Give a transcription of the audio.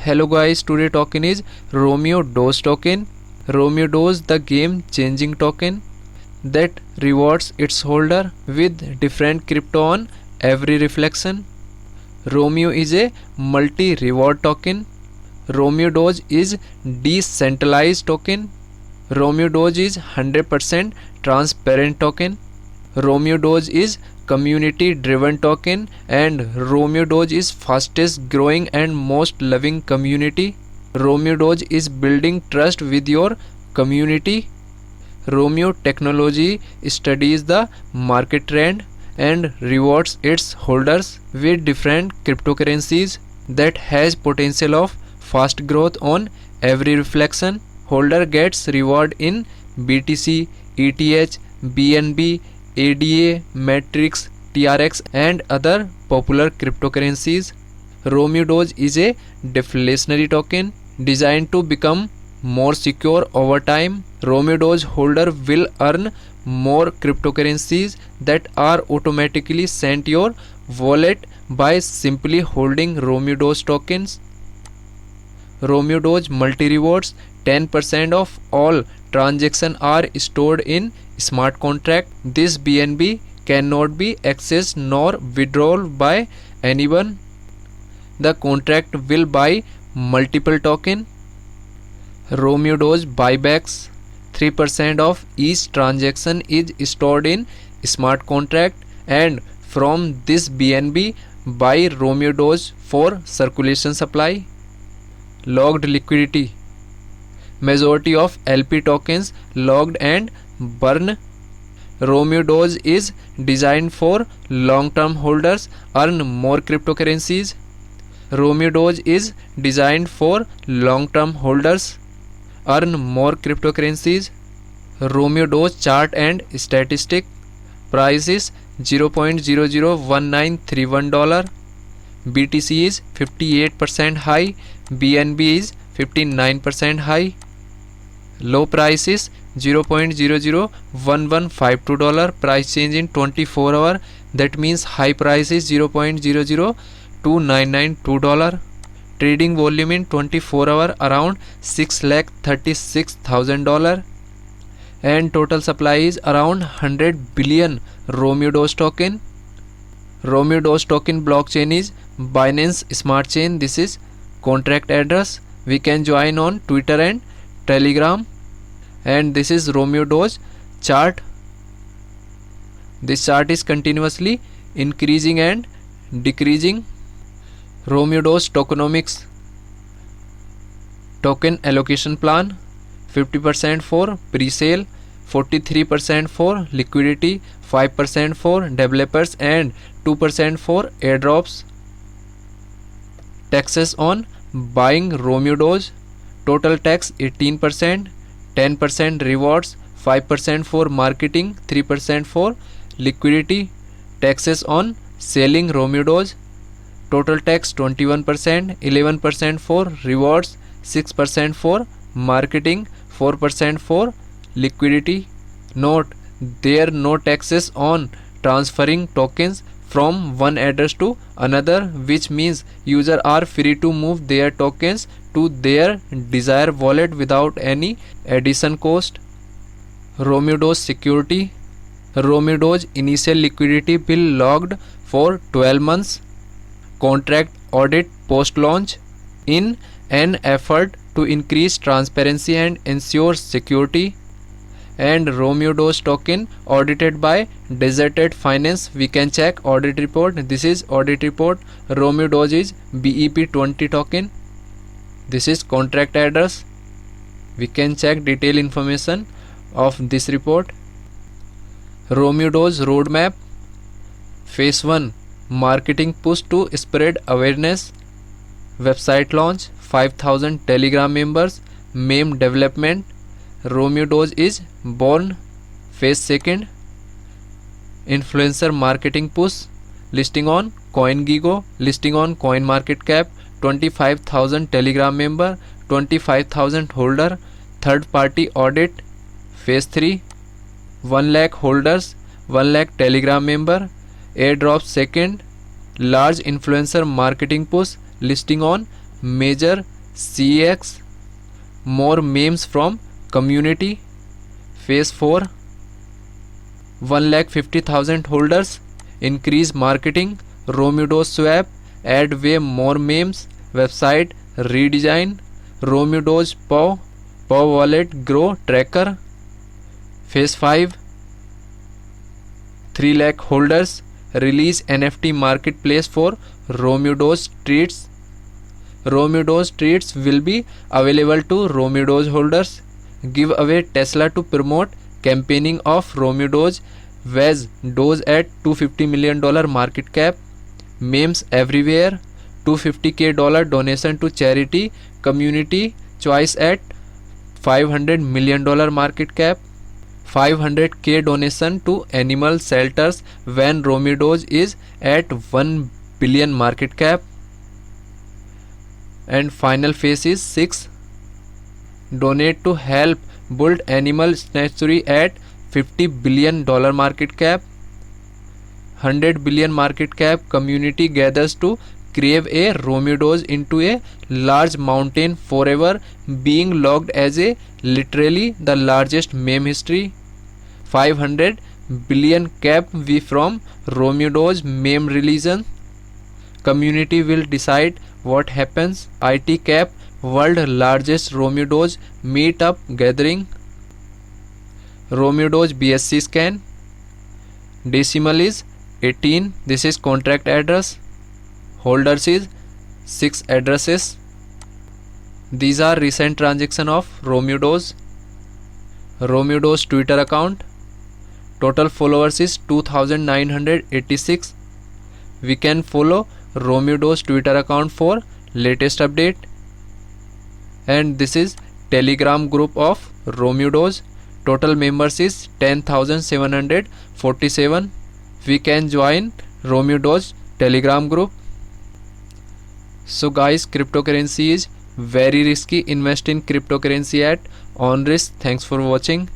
Hello guys, today token is Romeo Doge token. Romeo Doge, the game changing token that rewards its holder with different crypto on every reflection. Romeo is a multi reward token. Romeo Doge is decentralized token. Romeo Doge is 100% transparent token. Romeo Doge is community driven token, and Romeo Doge is fastest growing and most loving community. Romeo Doge is building trust with your community. Romeo technology studies the market trend and rewards its holders with different cryptocurrencies that has potential of fast growth on every reflection. Holder gets reward in BTC, ETH, BNB, ADA, Matrix, TRX and other popular cryptocurrencies. Romeo Doge is a deflationary token designed to become more secure over time. Romeo Doge holder will earn more cryptocurrencies that are automatically sent your wallet by simply holding Romeo Doge tokens. Romeo Doge multi rewards. 10% of all transactions are stored in smart contract. This BNB cannot be accessed nor withdrawn by anyone. The contract will buy multiple token. Romeo Doge buybacks. 3% of each transaction is stored in smart contract, and from this BNB buy Romeo Doge for circulation supply. Logged liquidity. Majority of LP tokens logged and burn. Romeo Doge is designed for long-term holders earn more cryptocurrencies. Romeo Doge is designed for long-term holders earn more cryptocurrencies. Romeo Doge chart and statistic. Price is $0.001931. BTC is 58% high. BNB is 59% high. Low price is $0.001152. Price change in 24 hour. That means high price is $0.002992. Trading volume in 24 hour around $6,36,000, and total supply is around 100 billion Romeo Doge token. Romeo Doge token blockchain is Binance Smart Chain. This is contract address. We can join on Twitter and Telegram. And this is Romeo Doge chart. This chart is continuously increasing and decreasing. Romeo Doge tokenomics. Token allocation plan. 50% for pre-sale, 43% for liquidity, 5% for developers and 2% for airdrops. Taxes on buying Romeo Doge. Total tax 18%, 10% rewards, 5% for marketing, 3% for liquidity. Taxes on selling Romeo Doge. Total tax 21%, 11% for rewards, 6% for marketing, 4% for liquidity. Note, there are no taxes on transferring tokens from one address to another, which means users are free to move their tokens to their desired wallet without any addition cost. Romeo Doge security. Romeo Doge initial liquidity will logged for 12 months. Contract audit post launch. In an effort to increase transparency and ensure security. And Romeo Doge token audited by Deserted Finance. We can check audit report. This is audit report. Romeo Doge is BEP20 token. This is contract address. We can check detailed information of this report. Romeo Doge roadmap. Phase 1 marketing push to spread awareness. Website launch. 5,000 Telegram members. Meme development. Romeo Doge is born. Phase 2 influencer marketing push. Listing on CoinGecko. Listing on CoinMarketCap. 25,000 Telegram member. 25,000 holder. Third party audit. Phase 3 1 lakh holders. 1 lakh Telegram member. Airdrop second. Large influencer marketing push. Listing on major CX, more memes from community. Phase 4, 1,50,000 holders, increase marketing, Romeo swap, add way more memes, website redesign, Romeo POW, POW wallet grow tracker. Phase 5, 3 lakh holders, release NFT marketplace for Romeo Streets. Romeo Streets will be available to Romeo holders. Give away Tesla to promote campaigning of Romeo Doge. Vez Doge at $250 million market cap. Memes everywhere. $250K donation to charity. Community choice at $500 million market cap. 500K donation to animal shelters when Romeo Doge is at 1 billion market cap. And final phase is 6. Donate to help build animal sanctuary at $50 billion market cap. 100 billion market cap community gathers to crave a Romeo Doge into a large mountain forever, being logged as a literally the largest meme history. 500 billion cap we from Romeo Doge meme religion. Community will decide what happens. IT cap world largest Romeo Doge meetup gathering. Romeo Doge BSC scan. Decimal is 18. This is contract address. Holders is 6 addresses. These are recent transaction of Romeo Doge. Romeo Doge Twitter account. Total followers is 2986. We can follow Romeo Doge Twitter account for latest update. And this is Telegram group of Romeo Doge. Total members is 10,747. We can join Romeo Doge Telegram group. So guys, cryptocurrency is very risky. Invest in cryptocurrency at on risk. Thanks for watching.